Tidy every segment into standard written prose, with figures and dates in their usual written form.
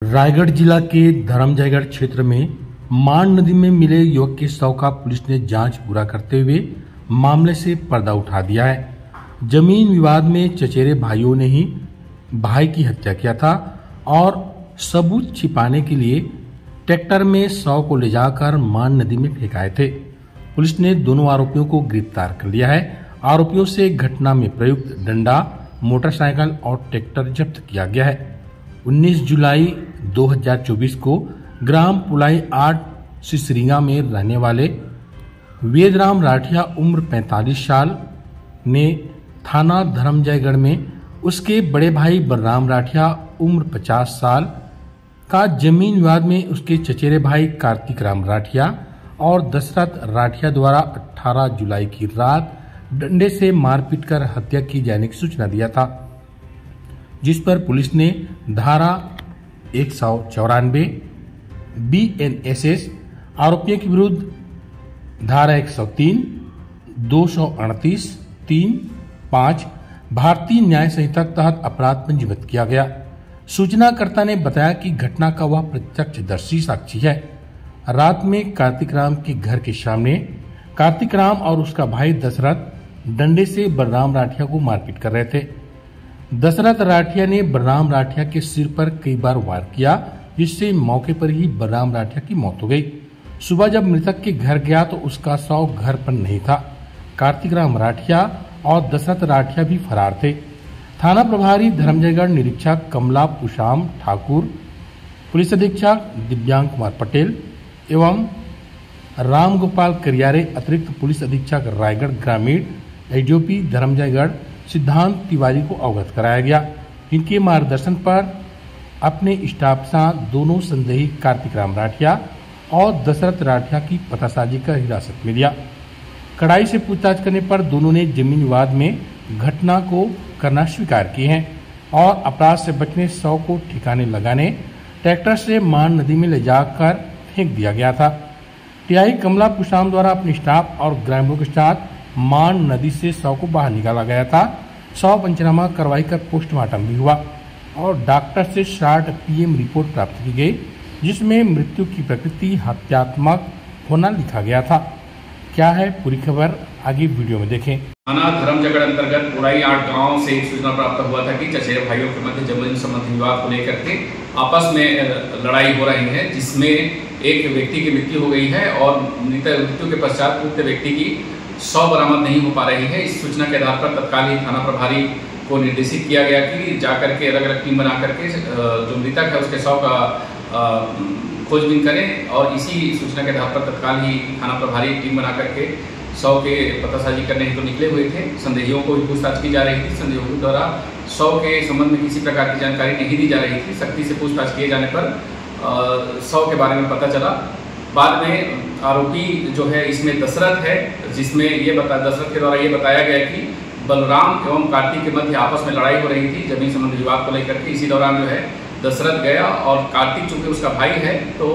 रायगढ़ जिला के धरमजयगढ़ क्षेत्र में मान नदी में मिले युवक के शव का पुलिस ने जांच पूरा करते हुए मामले से पर्दा उठा दिया है। जमीन विवाद में चचेरे भाइयों ने ही भाई की हत्या किया था और सबूत छिपाने के लिए ट्रैक्टर में शव को ले जाकर मान नदी में फेंकाए थे। पुलिस ने दोनों आरोपियों को गिरफ्तार कर लिया है। आरोपियों से घटना में प्रयुक्त डंडा, मोटरसाइकिल और ट्रैक्टर जब्त किया गया है। 19 जुलाई 2024 को ग्राम पुलाई 8 सिसरिंगा में रहने वाले वेदराम राठिया उम्र 45 साल ने थाना धरमजयगढ़ में उसके बड़े भाई बलराम राठिया उम्र 50 साल का जमीन विवाद में उसके चचेरे भाई कार्तिक राम राठिया और दशरथ राठिया द्वारा 18 जुलाई की रात डंडे से मारपीट कर हत्या की जाने की सूचना दिया था, जिस पर पुलिस ने धारा 194 BNSS आरोपियों के विरुद्ध धारा 103, 238, 3, 5 भारतीय न्याय संहिता के तहत अपराध पंजीबद्ध किया गया। सूचनाकर्ता ने बताया कि घटना का वह प्रत्यक्षदर्शी साक्षी है। रात में कार्तिक राम के घर के सामने कार्तिक राम और उसका भाई दशरथ डंडे से बलराम राठिया को मारपीट कर रहे थे। दशरथ राठिया ने बलराम राठिया के सिर पर कई बार वार किया, जिससे मौके पर ही बलराम राठिया की मौत हो गई। सुबह जब मृतक के घर गया तो उसका शव घर पर नहीं था। कार्तिक राम राठिया और दशरथ राठिया भी फरार थे। थाना प्रभारी धरमजयगढ़ निरीक्षक कमला पुशाम ठाकुर, पुलिस अधीक्षक दिव्यांग कुमार पटेल एवं राम गोपाल करियारे, अतिरिक्त पुलिस अधीक्षक रायगढ़ ग्रामीण एडीओपी धरमजयगढ़ सिद्धांत तिवारी को अवगत कराया गया। इनके मार्गदर्शन पर अपने स्टाफ से दोनों संदेही कार्तिक राम राठिया और दशरथ राठिया की पतासाजी कर हिरासत में लिया। कड़ाई से पूछताछ करने पर दोनों ने जमीन विवाद में घटना को करना स्वीकार किए हैं और अपराध से बचने शव को ठिकाने लगाने ट्रैक्टर से मान नदी में ले जाकर फेंक दिया गया था। टीआई कमला पुशाम द्वारा अपने स्टाफ और ग्रामीणों के साथ मान नदी से शव को बाहर निकाला गया था। शव पंचनामा करवाई कर पोस्टमार्टम भी हुआ और डॉक्टर से शॉर्ट PM रिपोर्ट प्राप्त की गई, जिसमें मृत्यु की प्रकृति हत्यात्मक होना लिखा गया था। क्या है पूरी खबर, आगे वीडियो में देखें। थाना धरमजयगढ़ अंतर्गत पुराई 8 गांव से एक सूचना प्राप्त हुआ था कि चचेरे भाइयों के मध्य जमीन संबंधी विवाद को लेकर के आपस में लड़ाई हो रही है, जिसमें एक व्यक्ति की मृत्यु हो गई है और मृत्यु के पश्चात उक्त व्यक्ति की शव बरामद नहीं हो पा रही है। इस सूचना के आधार पर तत्काल ही थाना प्रभारी को निर्देशित किया गया कि जाकर के अलग अलग टीम बना करके जो मृतक है उसके शव का खोजबीन करें और इसी सूचना के आधार पर तत्काल ही थाना प्रभारी टीम बना करके शव के पतासाजी करने हेतु निकले हुए थे। संदेहियों को भी पूछताछ की जा रही थी। संदेहियों के द्वारा शव के संबंध में किसी प्रकार की जानकारी नहीं दी जा रही थी। सख्ती से पूछताछ किए जाने पर शव के बारे में पता चला। बाद में आरोपी जो है इसमें दशरथ है, जिसमें दशरथ के द्वारा ये बताया गया कि बलराम एवं कार्तिक के मध्य आपस में लड़ाई हो रही थी जमीन संबंधी विवाद को लेकर के। इसी दौरान जो है दशरथ गया और कार्तिक चूंकि उसका भाई है तो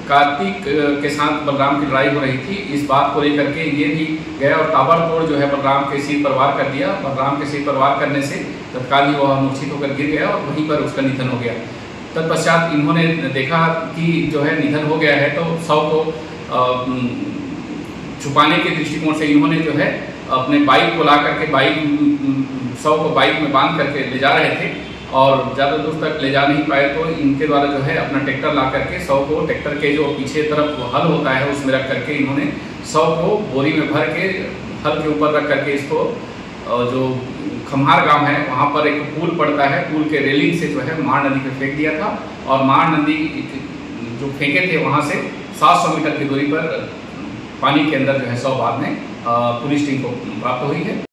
कार्तिक के साथ बलराम की लड़ाई हो रही थी। इस बात को लेकर के ये भी गया और ताबड़तोड़ जो है बलराम के सिर पर वार कर दिया। बलराम के सिर पर वार करने से तत्काल ही वह मूर्छित होकर गिर गया और वहीं पर उसका निधन हो गया। तत्पश्चात इन्होंने देखा कि जो है निधन हो गया है तो शव को छुपाने के दृष्टिकोण से इन्होंने जो है अपने बाइक को ला करके शव को बाइक में बांध करके ले जा रहे थे और ज़्यादा दूर तक ले जा नहीं पाए तो इनके द्वारा जो है अपना ट्रैक्टर ला करके शव को ट्रैक्टर के जो पीछे तरफ हल होता है उसमें रख करके इन्होंने शव को बोरी में भर के हल के ऊपर रख करके इसको जो खम्हार गांव है वहाँ पर एक पुल पड़ता है, पुल के रेलिंग से जो है मार नदी पे फेंक दिया था और मार नदी जो फेंके थे वहाँ से 700 मीटर की दूरी पर पानी के अंदर जो है शव बाद में पुलिस टीम को प्राप्त हुई है।